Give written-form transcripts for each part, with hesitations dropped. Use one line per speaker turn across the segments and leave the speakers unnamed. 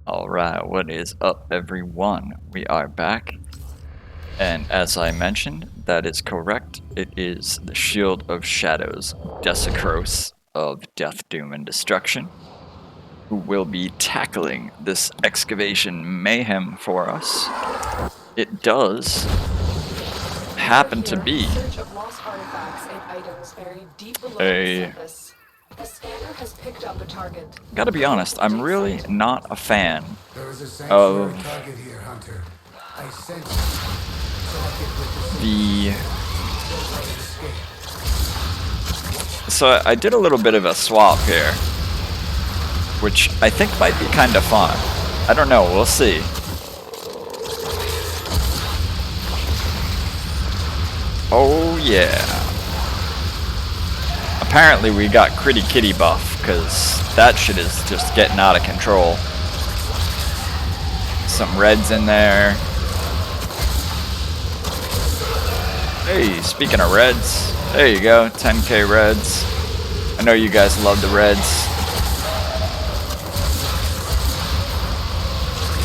Alright, what is up everyone? We are back, and as I mentioned, that is correct. It is the Shield of Shadows, Desecros of Death, Doom, and Destruction, who will be tackling this excavation mayhem for us. It does happen to be a... Gotta be honest, I'm really not a fan of the... So I did a little bit of a swap here, which I think might be kind of fun. I don't know, we'll see. Oh yeah. Apparently we got Critty Kitty buff, because that shit is just getting out of control. Some reds in there. Hey, speaking of reds, there you go, 10k reds. I know you guys love the reds.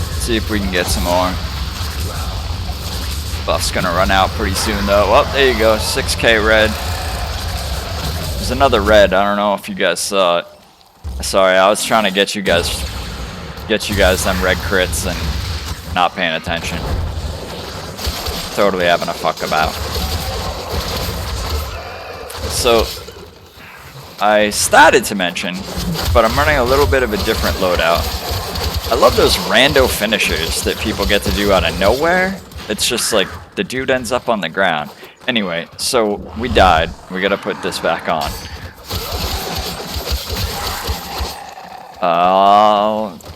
Let's see if we can get some more. Buff's gonna run out pretty soon though. Oh, there you go, 6k red. There's another red, I don't know if you guys saw it. Sorry, I was trying to get you guys them red crits and not paying attention. Totally having a fuck about. So, I started to mention, but I'm running a little bit of a different loadout. I love those rando finishers that people get to do out of nowhere. It's just like, the dude ends up on the ground. Anyway, so we died. We gotta put this back on.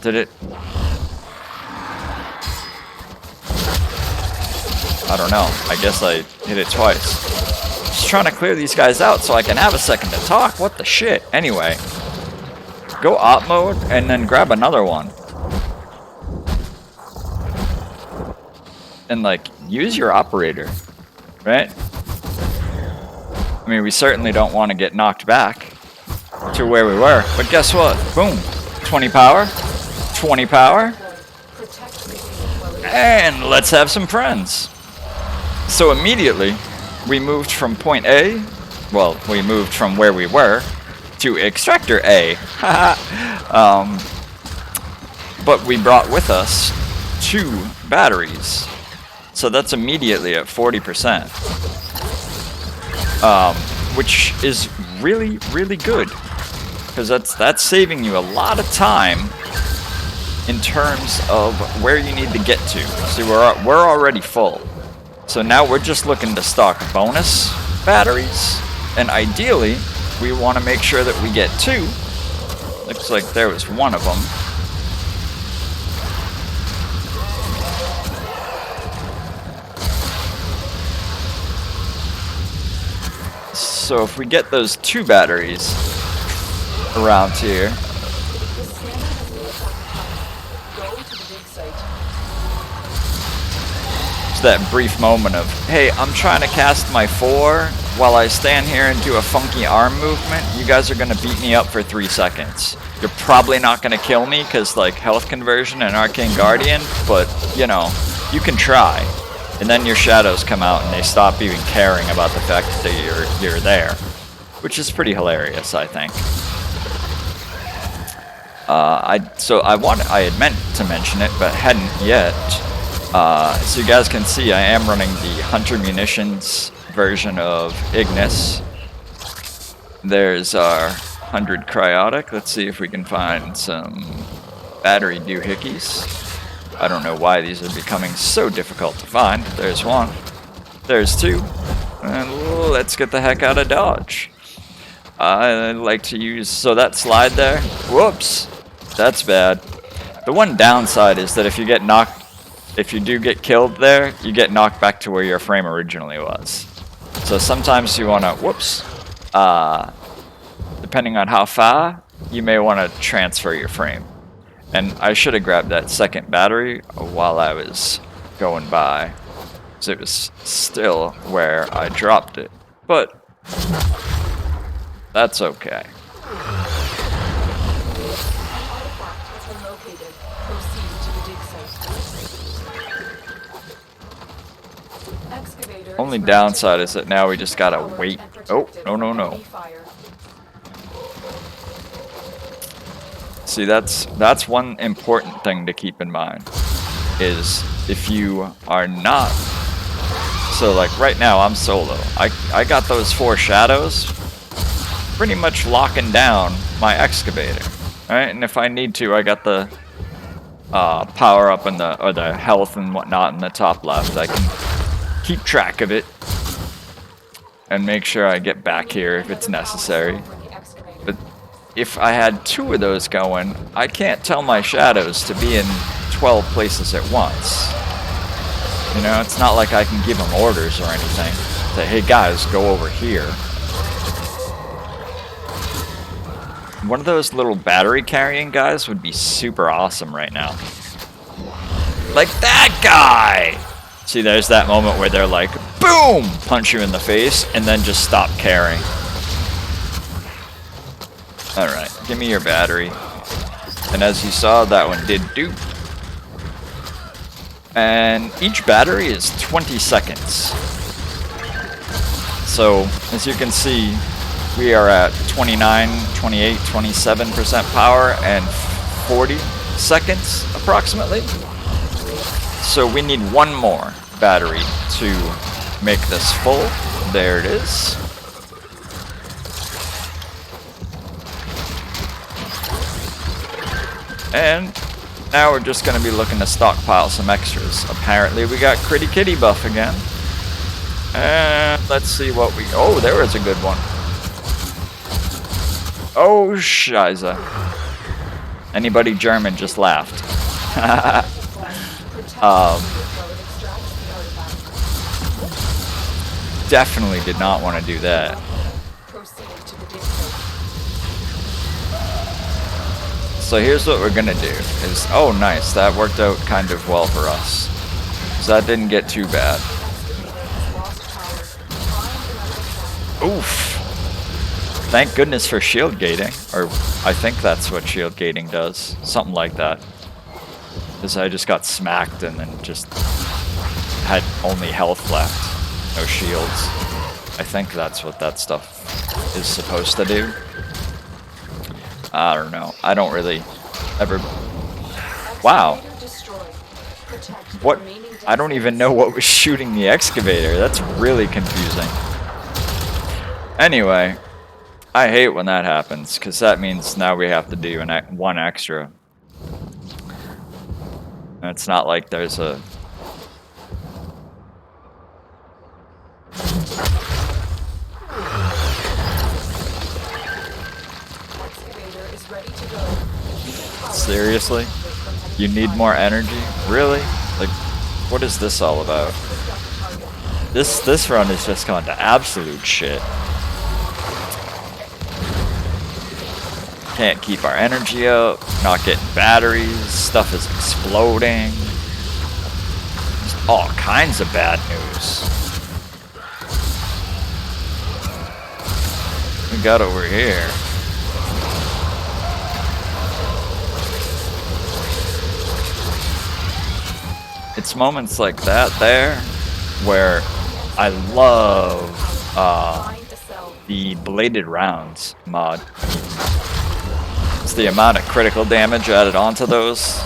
Did it? I don't know. I guess I hit it twice. Just trying to clear these guys out so I can have a second to talk. What the shit? Anyway, go op mode and then grab another one. And like, use your operator, right? I mean, we certainly don't want to get knocked back to where we were, but guess what? Boom, 20 power, 20 power, and let's have some friends. So immediately, we moved from point A, well, we moved from where we were to extractor A. But we brought with us 2 batteries. So that's immediately at 40%. Which is really, really good. Because that's saving you a lot of time in terms of where you need to get to. See, we're already full. So now we're just looking to stock bonus batteries. And ideally, we want to make sure that we get 2. Looks like there was one of them. So if we get those 2 batteries around here, it's that brief moment of, hey, I'm trying to cast my 4 while I stand here and do a funky arm movement. You guys are going to beat me up for 3 seconds. You're probably not going to kill me because like health conversion and Arcane Guardian, but you know, you can try. And then your shadows come out and they stop even caring about the fact that you're there. Which is pretty hilarious, I think. I had meant to mention it, but hadn't yet. So you guys can see I am running the Hunter Munitions version of Ignis. There's our 100 cryotic. Let's see if we can find some battery doohickeys. I don't know why these are becoming so difficult to find. There's 1. There's 2. And let's get the heck out of Dodge. I like to use... So that slide there... Whoops! That's bad. The one downside is that if you get knocked... If you do get killed there, you get knocked back to where your frame originally was. So sometimes you want to... Whoops! Depending on how far, you may want to transfer your frame. And I should have grabbed that second battery while I was going by, because it was still where I dropped it. But that's okay. Only downside is that now we just gotta wait. Oh, no. See, that's one important thing to keep in mind, is if you are not... So, like, right now, I'm solo. I got those 4 shadows pretty much locking down my excavator. Alright, and if I need to, I got the power up in the, or the health and whatnot in the top left. I can keep track of it and make sure I get back here if it's necessary. But if I had 2 of those going, I can't tell my shadows to be in 12 places at once. You know, it's not like I can give them orders or anything. Say, hey guys, go over here. One of those little battery carrying guys would be super awesome right now. Like that guy! See, there's that moment where they're like, boom! Punch you in the face, and then just stop carrying. Alright, give me your battery. And as you saw, that one did do. And each battery is 20 seconds. So, as you can see, we are at 29, 28, 27% power and 40 seconds approximately. So we need one more battery to make this full. There it is. And now we're just going to be looking to stockpile some extras. Apparently we got Critty Kitty buff again. And let's see what we... Oh, there was a good one. Oh, shiza. Anybody German just laughed. Definitely did not want to do that. So here's what we're gonna do is, oh nice, that worked out kind of well for us. So that didn't get too bad. Oof. Thank goodness for shield gating, or I think that's what shield gating does, something like that. Because I just got smacked and then just had only health left, no shields. I think that's what that stuff is supposed to do. I don't know. I don't really ever... Wow. What? I don't even know what was shooting the excavator. That's really confusing. Anyway, I hate when that happens, because that means now we have to do one extra. And it's not like there's a... Seriously? You need more energy? Really? Like, what is this all about? This run has just gone to absolute shit. Can't keep our energy up, not getting batteries, stuff is exploding. Just all kinds of bad news. We got over here. It's moments like that there where I love the bladed rounds mod. It's the amount of critical damage added onto those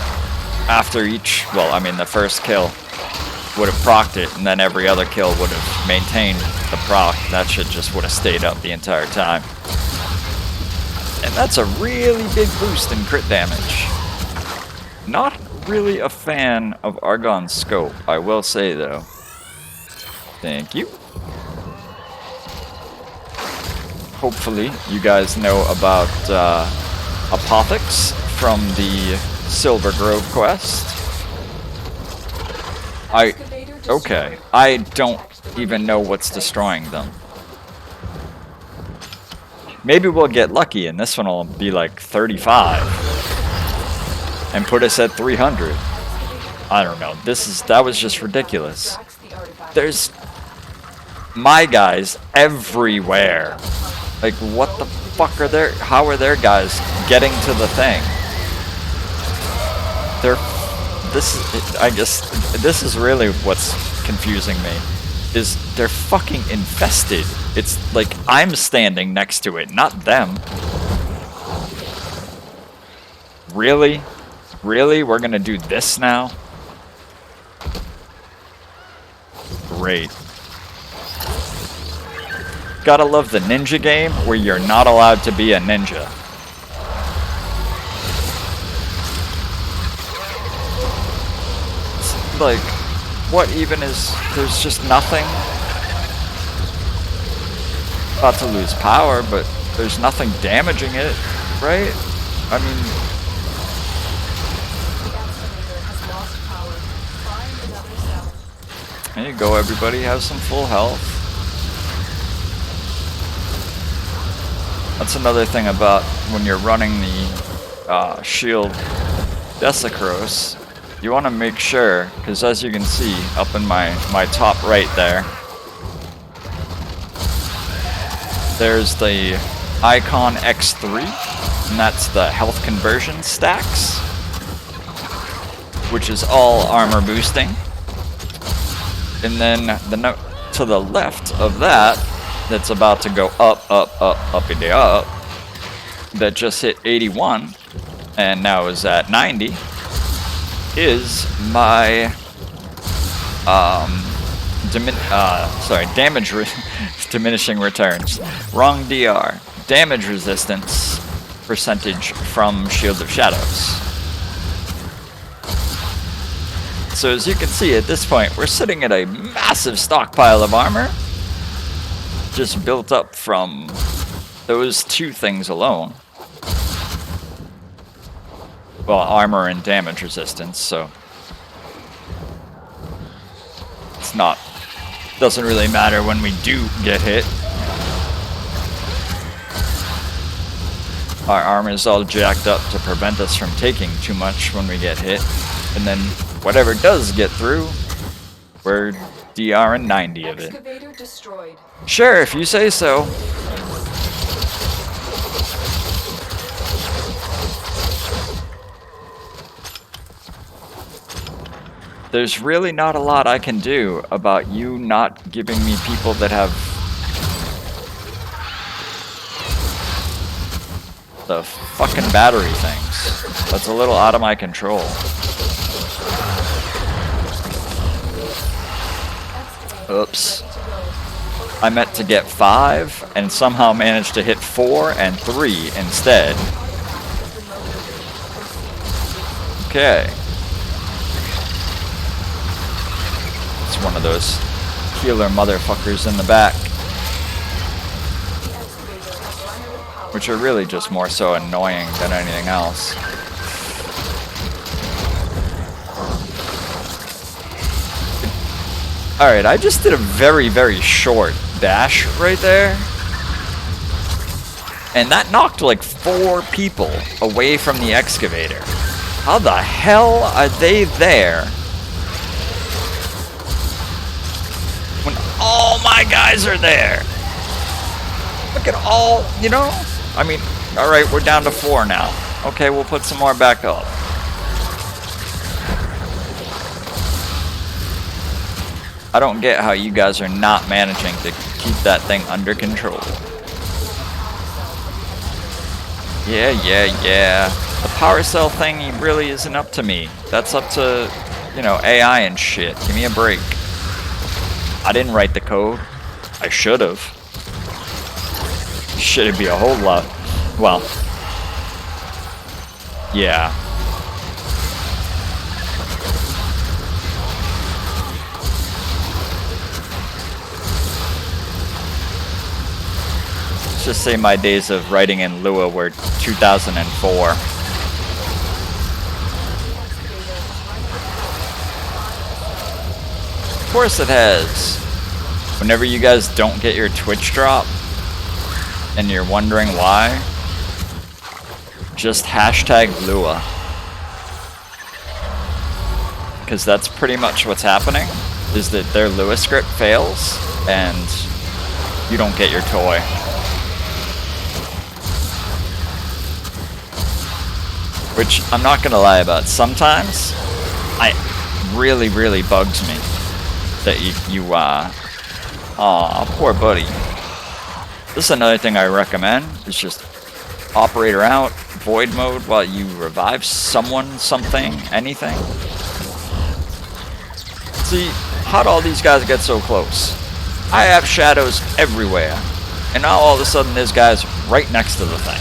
after each, well, I mean the first kill would have procced it, and then every other kill would have maintained the proc. That shit just would have stayed up the entire time. And that's a really big boost in crit damage. Not really a fan of Argon's scope, I will say though. Thank you. Hopefully you guys know about Apothix from the Silver Grove quest. Okay, I don't even know what's destroying them. Maybe we'll get lucky and this one will be like 35. And put us at 300. I don't know. That was just ridiculous. There's my guys everywhere. Like, what the fuck are their... How are their guys getting to the thing? They're I guess this is really what's confusing me, is they're fucking infested. It's like I'm standing next to it, not them. Really? Really? We're gonna do this now? Great. Gotta love the ninja game where you're not allowed to be a ninja. It's like, what even is... There's just nothing. About to lose power, but there's nothing damaging it, right? I mean... There you go, everybody. Have some full health. That's another thing about when you're running the shield Desecros. You want to make sure, because as you can see up in my top right there, there's the icon X3, and that's the health conversion stacks, which is all armor boosting. And then the note to the left of that, that's about to go up, and up, that just hit 81, and now is at 90, is my damage diminishing returns. Wrong DR. Damage resistance percentage from Shield of Shadows. So as you can see at this point, we're sitting at a massive stockpile of armor, just built up from those two things alone. Well, armor and damage resistance, so it's not, doesn't really matter when we do get hit. Our armor is all jacked up to prevent us from taking too much when we get hit, and then whatever does get through, we're DRing 90 of it. Sure, if you say so. There's really not a lot I can do about you not giving me people that have the fucking battery things. That's a little out of my control. Oops. I meant to get 5 and somehow managed to hit 4 and 3 instead. Okay. It's one of those healer motherfuckers in the back, which are really just more so annoying than anything else. Alright, I just did a very, very short dash right there, and that knocked like 4 people away from the excavator. How the hell are they there when all my guys are there? Look at all, you know? I mean, alright, we're down to 4 now. Okay, we'll put some more back up. I don't get how you guys are not managing to keep that thing under control. Yeah. The power cell thing really isn't up to me. That's up to, you know, AI and shit. Give me a break. I didn't write the code. I should have. Should be a whole lot. Well, yeah. Let's just say my days of writing in Lua were 2004. Of course it has. Whenever you guys don't get your Twitch drop, and you're wondering why, just hashtag Lua. Because that's pretty much what's happening, is that their Lua script fails, and you don't get your toy. Which, I'm not gonna lie about, sometimes really, really bugs me that aw, poor buddy. This is another thing I recommend, is just operator out, void mode while you revive someone, something, anything. See, how'd all these guys get so close? I have shadows everywhere, and now all of a sudden this guy's right next to the thing.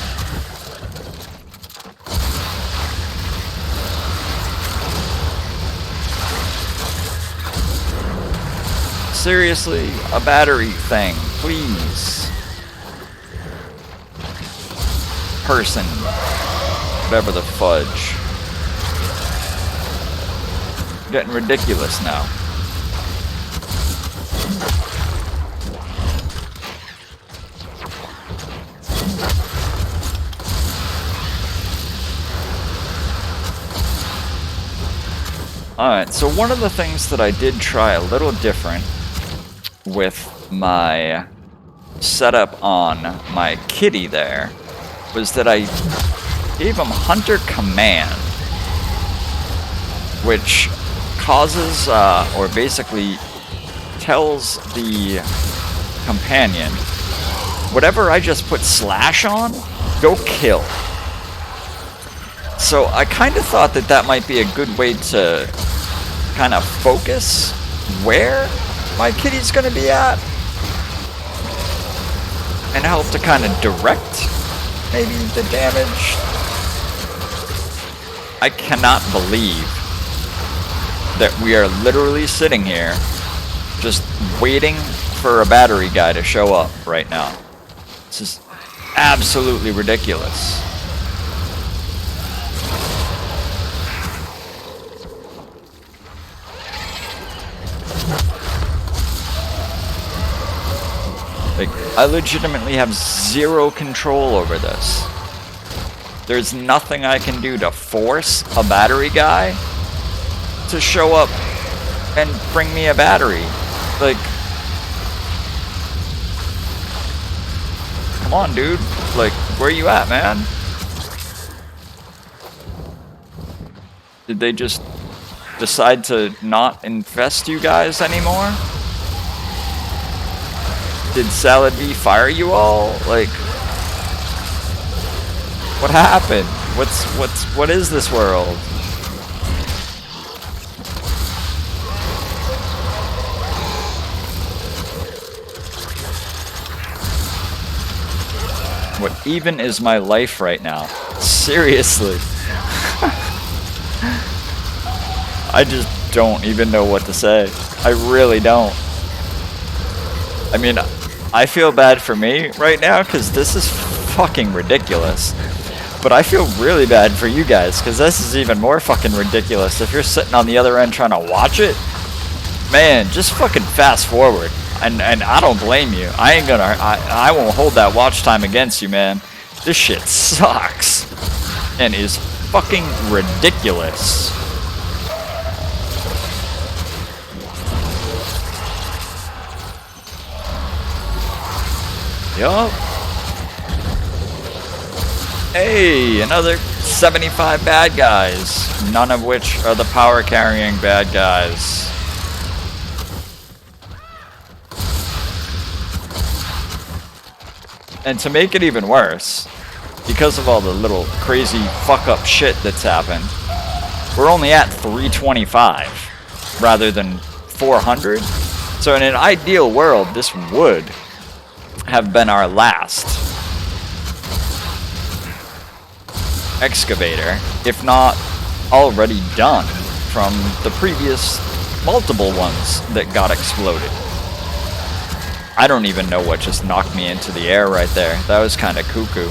Seriously, a battery thing, please. Person, whatever the fudge. Getting ridiculous now. Alright, so one of the things that I did try a little different with my setup on my kitty there was that I gave him Hunter Command, which causes, or basically tells the companion, whatever I just put slash on, go kill. So I kind of thought that that might be a good way to kind of focus where my kitty's going to be at, and help to kind of direct maybe the damage. I cannot believe that we are literally sitting here just waiting for a battery guy to show up right now. This is absolutely ridiculous. Like, I legitimately have zero control over this. There's nothing I can do to force a battery guy to show up and bring me a battery. Like, come on, dude. Like, where you at, man? Did they just decide to not infest you guys anymore? Did Salad V fire you all? Like, what happened? What is this world? What even is my life right now? Seriously. I just don't even know what to say. I really don't. I mean, I feel bad for me right now because this is fucking ridiculous. But I feel really bad for you guys because this is even more fucking ridiculous. If you're sitting on the other end trying to watch it, man, just fucking fast forward. And I don't blame you. I won't hold that watch time against you, man. This shit sucks and is fucking ridiculous. Yup. Hey, another 75 bad guys, none of which are the power carrying bad guys. And to make it even worse, because of all the little crazy fuck up shit that's happened, we're only at 325 rather than 400. So in an ideal world, this would have been our last excavator, if not already done from the previous multiple ones that got exploded. I don't even know what just knocked me into the air right there. That was kind of cuckoo.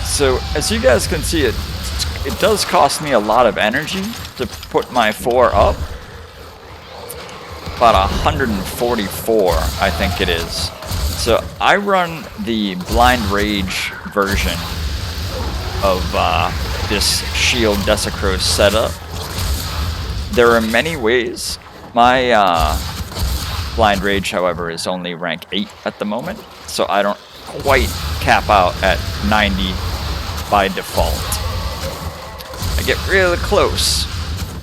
So, as you guys can see, it does cost me a lot of energy to put my 4 up. About 144, I think it is. So, I run the Blind Rage version of this Shield Desecro setup. There are many ways. My Blind Rage, however, is only rank 8 at the moment, so I don't quite cap out at 90 by default. I get really close,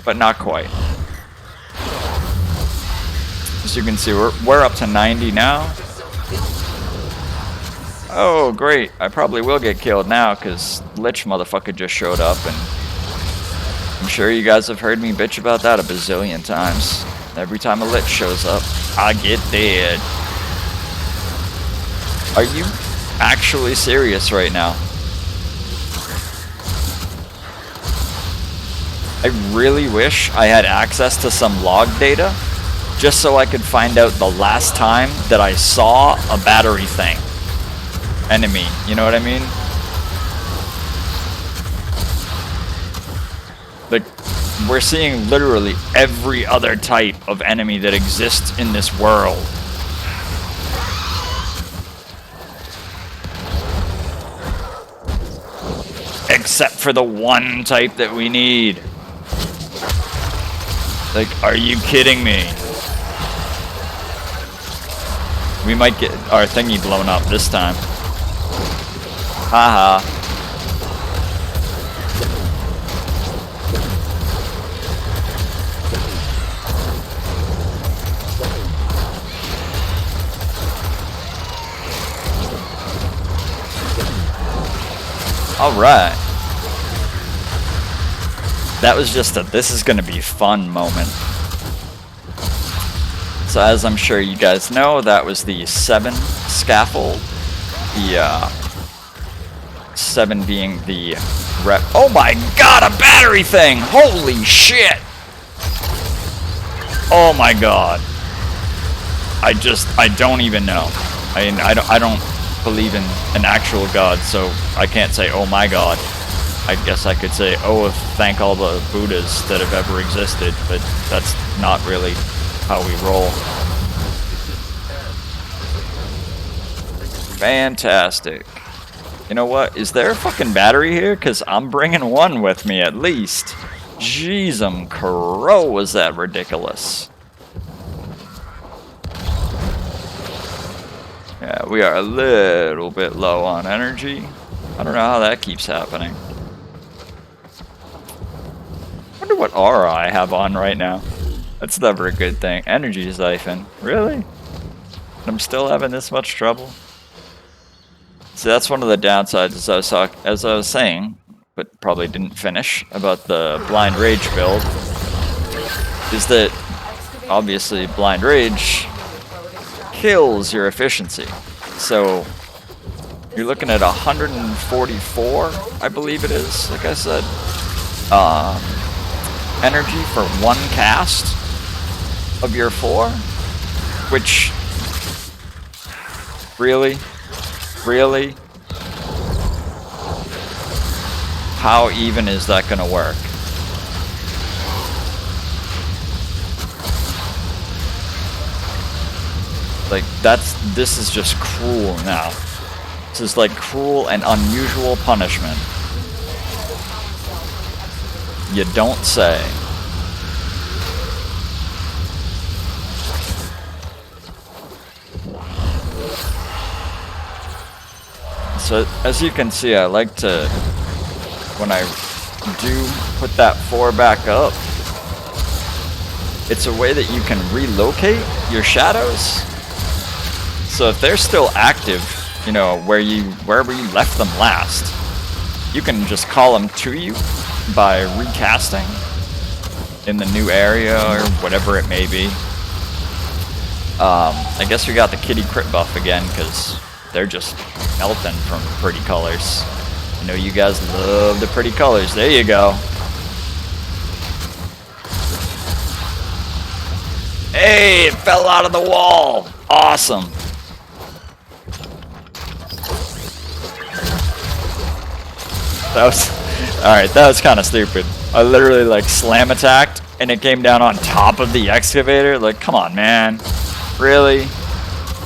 but not quite. As you can see, we're up to 90 now. Oh, great. I probably will get killed now because Lich motherfucker just showed up, and I'm sure you guys have heard me bitch about that a bazillion times. Every time a Lich shows up, I get dead. Are you actually serious right now? I really wish I had access to some log data just so I could find out the last time that I saw a battery thing. Enemy, you know what I mean? Like, we're seeing literally every other type of enemy that exists in this world. Except for the one type that we need. Like, are you kidding me? We might get our thingy blown up this time. Haha. Alright. That was just a this is gonna be fun moment. So as I'm sure you guys know, that was the 7 scaffold. The 7 being the rep. Oh my god, a battery thing! Holy shit! Oh my god. I don't even know. I don't believe in an actual god, so I can't say oh my god. I guess I could say, oh, thank all the Buddhas that have ever existed, but that's not really how we roll. Fantastic. You know what? Is there a fucking battery here? Because I'm bringing one with me at least. Jeez, crow, was that ridiculous. Yeah, we are a little bit low on energy. I don't know how that keeps happening. I wonder what aura I have on right now. That's never a good thing. Energy siphon. Really? I'm still having this much trouble? So that's one of the downsides, as I was saying, but probably didn't finish, about the Blind Rage build, is that obviously Blind Rage kills your efficiency. So you're looking at 144, I believe it is, like I said, energy for one cast of your 4, which, really? Really? How even is that gonna work? Like, this is just cruel now. This is like cruel and unusual punishment. You don't say. So, as you can see, I like to, when I do put that 4 back up, it's a way that you can relocate your shadows. So if they're still active, you know, wherever you left them last, you can just call them to you by recasting in the new area or whatever it may be. I guess we got the kitty crit buff again because they're just melting from pretty colors. I know you guys love the pretty colors. There you go. Hey, it fell out of the wall. Awesome. That was, alright, that was kind of stupid. I literally like slam attacked and it came down on top of the excavator. Like, come on, man. Really?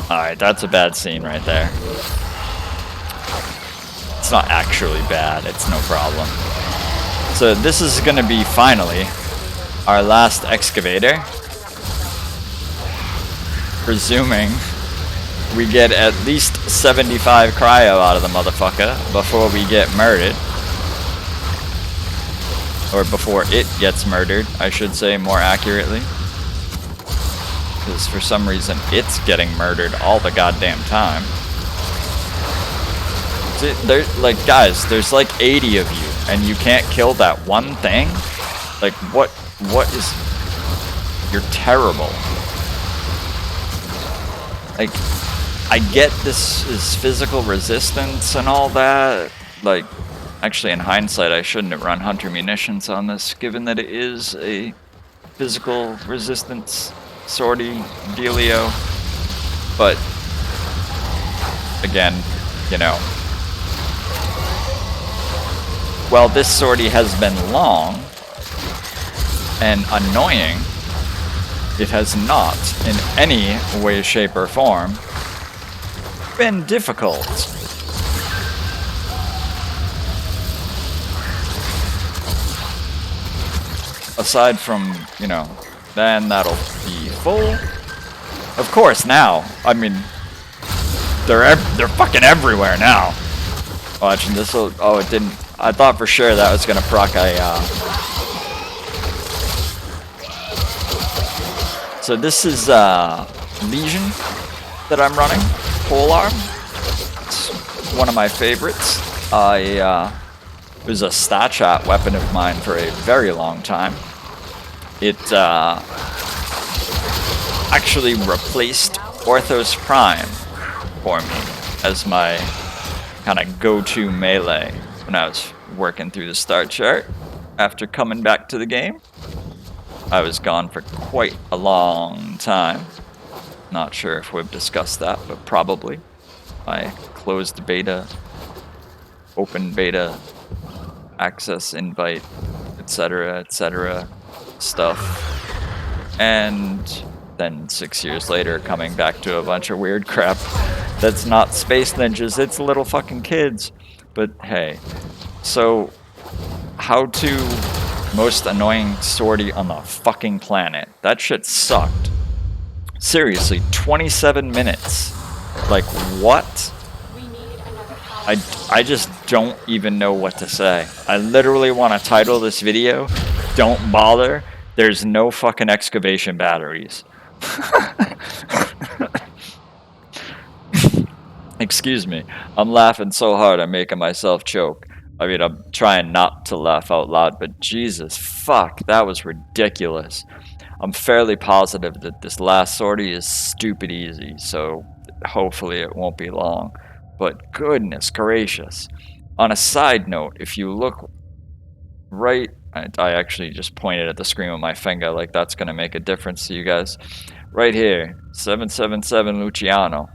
Alright, that's a bad scene right there. It's not actually bad, it's no problem. So this is gonna be finally our last excavator. presuming we get at least 75 cryo out of the motherfucker before we get murdered. Or before it gets murdered, I should say more accurately. Because for some reason it's getting murdered all the goddamn time. Like, guys, there's like 80 of you, and you can't kill that one thing? Like, what is... You're terrible. Like, I get this is physical resistance and all that. Like, actually, in hindsight, I shouldn't have run Hunter Munitions on this, given that it is a physical resistance sortie dealio. But, again, you know. Well, this sortie has been long and annoying. It has not, in any way, shape, or form, been difficult. Aside from, you know, then that'll be full. Of course, now, I mean, they're fucking everywhere now. Watching this will, oh, it didn't, I thought for sure that was gonna proc a, so this is, Legion that I'm running, Polearm. It's one of my favorites. It was a stat shot weapon of mine for a very long time. It, actually replaced Orthos Prime for me as my kind of go-to melee when I was working through the start chart after coming back to the game. I was gone for quite a long time. Not sure if we've discussed that, but probably. My closed beta, open beta, access invite, etc. stuff. And then 6 years later, coming back to a bunch of weird crap that's not space ninjas, it's little fucking kids. But hey, so how to most annoying sortie on the fucking planet. That shit sucked. Seriously, 27 minutes. Like, what? I just don't even know what to say. I literally want to title this video, "Don't Bother, There's No Fucking Excavation Batteries." Excuse me. I'm laughing so hard I'm making myself choke. I mean, I'm trying not to laugh out loud, but Jesus, fuck, that was ridiculous. I'm fairly positive that this last sortie is stupid easy, so hopefully it won't be long. But goodness gracious. On a side note, if you look right, I actually just pointed at the screen with my finger like that's going to make a difference to you guys. Right here, 777 Luciano.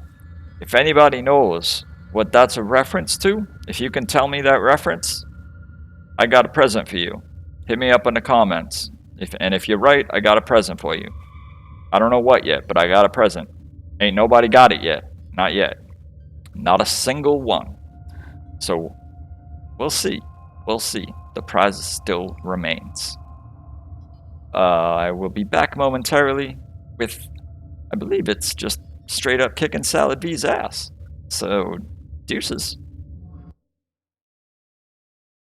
If anybody knows what that's a reference to, if you can tell me that reference, I got a present for you. Hit me up in the comments. If you're right, I got a present for you. I don't know what yet, but I got a present. Ain't nobody got it yet. Not yet. Not a single one. So, we'll see. We'll see. The prize still remains. I will be back momentarily with, I believe it's just straight up kicking Salad V's ass. So, deuces.